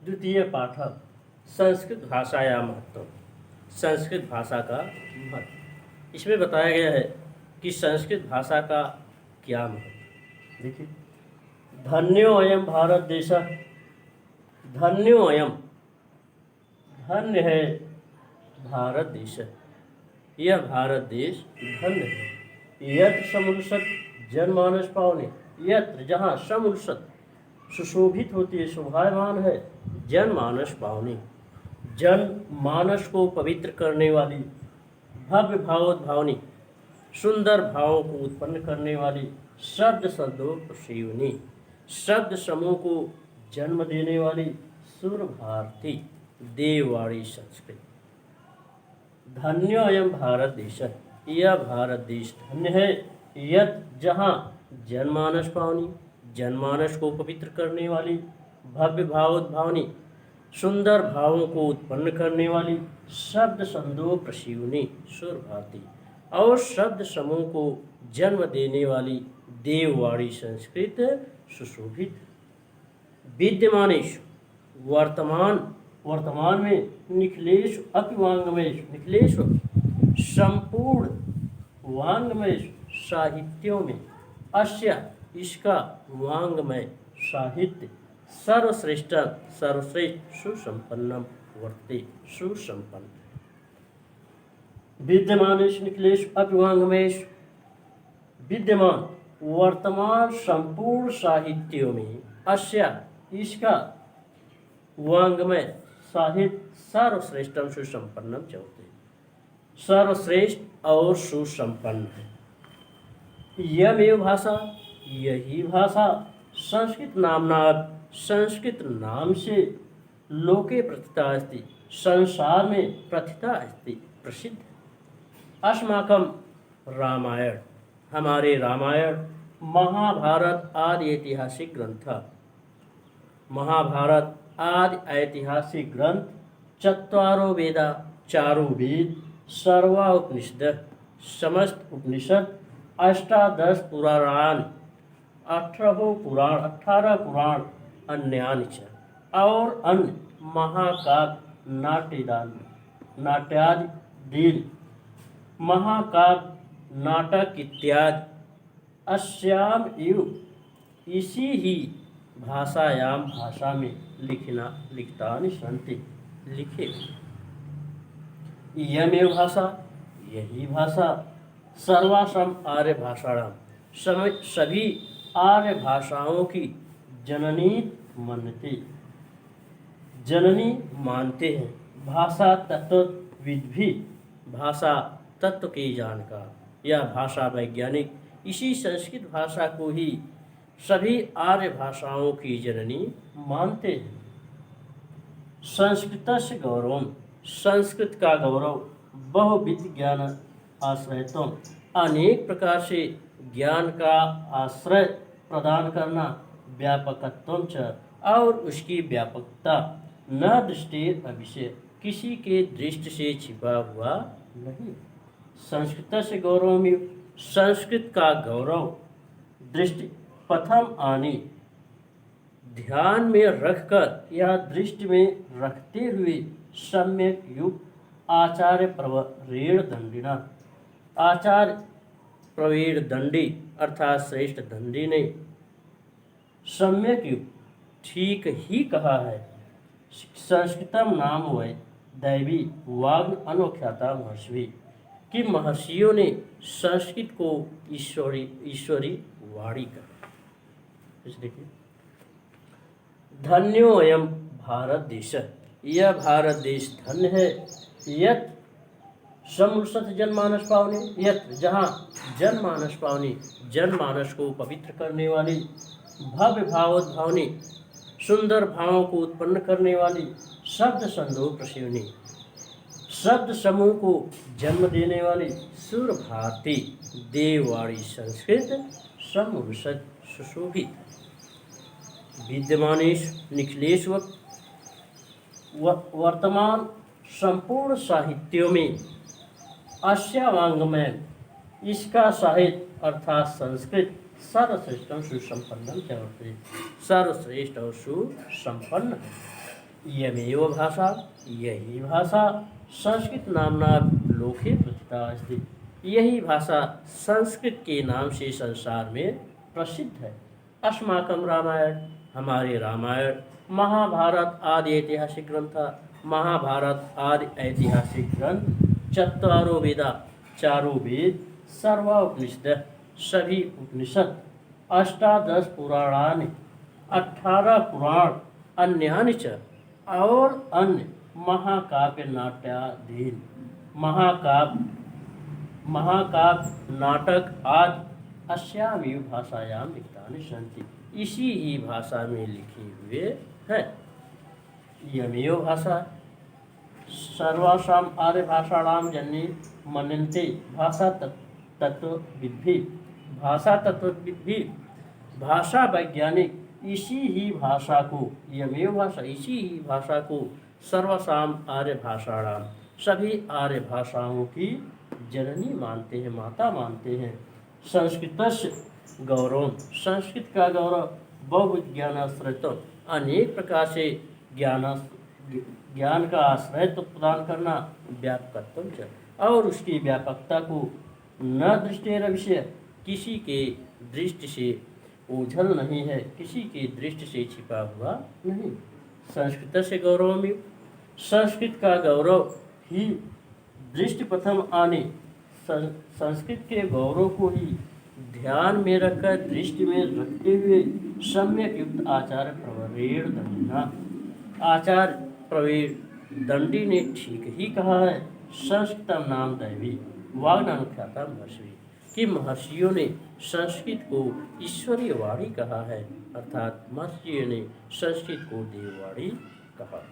द्वितीय पाठक संस्कृत भाषाया महत्व। संस्कृत भाषा का महत्व इसमें बताया गया है कि संस्कृत भाषा का क्या महत्व। देखिए, धन्योऽयं भारत देश, धन्योऽयं, धन्य है भारत देश, यह भारत देश धन्य है। यत्र समुषत जनमानस पावने, यत्र जहाँ समुषत सुशोभित होती है, शोभायमान है, जनमानस पावनी, जन मानस को पवित्र करने वाली, भव्य भावोद्भावनी, सुंदर भावों को उत्पन्न करने वाली, शब्द संदोषयोनि, शब्द समूह को जन्म देने वाली, सुर भारती देववाणी संस्कृत। धन्योऽयं भारत देश, यह भारत देश धन्य है। यत जहाँ जनमानस पावनी, जनमानस को पवित्र करने वाली, भव्य भावोद्भावनी, सुंदर भावों को उत्पन्न करने वाली, शब्द संदोह प्रशीवनी सुर भारती, और शब्द समूह को जन्म देने वाली देववाणी संस्कृत सुशोभित। विद्यमानेषु वर्तमान में, निखिलेषु अपिवाङ्मयेषु, निखिलेषु संपूर्ण वाङ्मय साहित्यों में, अस्य इसका वाङ्मय साहित्य सर्वश्रेष्ठ सुसंपन्नम वर्ते, सुसंपन्न। विद्यमानेषु निखिलेषु अपिवाङ्मयेषु, विद्यमान वर्तमान संपूर्ण साहित्यों में, अस्य इसका वाङ्मय साहित्य सर्वश्रेष्ठम सुसंपन्नम चौथे, सर्वश्रेष्ठ और सुसंपन्न है। यमेव भाषा, यही भाषा संस्कृत नामना, संस्कृत नाम से लोके प्रथिता अस्ति, संसार में प्रथिता अस्ति, प्रसिद्ध। अस्माकं रामायण, हमारे रामायण, महाभारत आदि ऐतिहासिक ग्रंथ, महाभारत आदि ऐतिहासिक ग्रंथ, चत्वारो वेदा, चारों वेद, सर्वा उपनिषद, समस्त उपनिषद, अष्टादश पुराणानि, 18 पुराण, अन्यानि च, और अन्य महाकाव्य, नाट्यादि दीन, महाकाव्य, नाटक इत्यादि, अस्याम एव, इसी ही भाषायाम, भाषा में लिखतानि सन्ति, लिखे। यमेव भाषा, यही भाषा सर्वासाम आर्य भाषाणाम, सभी आर्य भाषाओं की जननी मानते, जननी मानते हैं। भाषा तत्वविद भी, भाषा तत्व के जानकार, यह भाषा वैज्ञानिक इसी संस्कृत भाषा को ही सभी आर्य भाषाओं की जननी मानते हैं। संस्कृतस्य गौरवम्, संस्कृत का गौरव, बहुविध ज्ञान आश्रयत्वम्, अनेक प्रकार से ज्ञान का आश्रय प्रदान करना, व्यापकत्वम् च, और उसकी व्यापकता, न दृष्टेर अविषय, किसी के दृष्टि से छिपा हुआ नहीं। संस्कृत से गौरव में, संस्कृत का गौरव, दृष्टि प्रथम आनी, ध्यान में रखकर या दृष्टि में रखते हुए, सम्यक युक्त आचार्य प्रवीण दंडिना, आचार्य प्रवीण दंडी अर्थात श्रेष्ठ दंडी ने सम्यक युक्त ठीक ही कहा है। संस्कृतम नाम वै दैवी वाग् अनुख्याता महर्षि, कि महर्षियों ने संस्कृत को ईश्वरी वाणी कहा। देखिए, धन्योऽयं भारत देश, यह भारत देश धन्य है। यत समुषत जनमानस पावनी, यत जहाँ जनमानस पावनी, जनमानस को पवित्र करने वाली, भव्य भावोद्भावनी, सुंदर भावों को उत्पन्न करने वाली, शब्द संदोह प्रशीवनी, शब्द समूह को जन्म देने वाली, सुर भारती देववाणी संस्कृत समुषत सुशोभित। विद्यमानेषु निखिलेषु वर्तमान संपूर्ण साहित्यों में, अस्य वाङ्मय, इसका साहित्य अर्थात संस्कृत, सर्वश्रेष्ठ सुसंपन्न, सर्वश्रेष्ठ और सुसंपन्न है। इयमेव भाषा, यही भाषा संस्कृत नामना लोके प्रथिता अस्ति। यही भाषा संस्कृत के नाम से संसार में प्रसिद्ध है। अस्माकं रामायण, हमारे रामायण, महाभारत आदि ऐतिहासिक ग्रंथ, महाभारत आदि ऐतिहासिक ग्रंथ, चत्वारो वेदा, चारों वेद, सर्व उपनिषद, सभी उपनिषद, अष्टादश पुराणानि, 18 पुराण, अन्यानि च, और अन्य महाकाव्य नाट्याधीन, महाकाव्य नाटक आदि अस्यामेव भाषायां लिखितानि सन्ति, इसी ही भाषा में लिखे हुए हैं। इयमेव भाषा सर्वासां आर्य भाषाणां जननी मन्यन्ते भाषा तत्वविद्भिः, भाषा तत्वविद्भिः, भाषा वैज्ञानिक इसी ही भाषा को, यमेव भाषा इसी ही भाषा को सर्वसाम आर्य भाषाणाम, सभी आर्य भाषाओं की जननी मानते हैं, माता मानते हैं। संस्कृतस्य गौरव, संस्कृत का गौरव बहुविज्ञानाश्रयत्व, अनेक प्रकार से ज्ञान का आश्रय तो प्रदान करना, व्यापकत्व च, और उसकी व्यापकता को न दृष्टेर विषय, किसी के दृष्टि से ओझल नहीं है, किसी की दृष्टि से छिपा हुआ नहीं। संस्कृत से गौरव में, संस्कृत का गौरव ही दृष्टि प्रथम आने, संस्कृत के गौरव को ही ध्यान में रखकर, दृष्टि में रखते हुए सम्यक युक्त आचार्य प्रवीण दंडिना, आचार्य प्रवीण दंडी ने ठीक ही कहा है, संस्कृतम नाम दैवी वाग्नानुख्याता महर्षि, कि महर्षियों ने संस्कृत को ईश्वरीय वाणी कहा है, अर्थात महर्षियों ने संस्कृत को देववाणी कहा।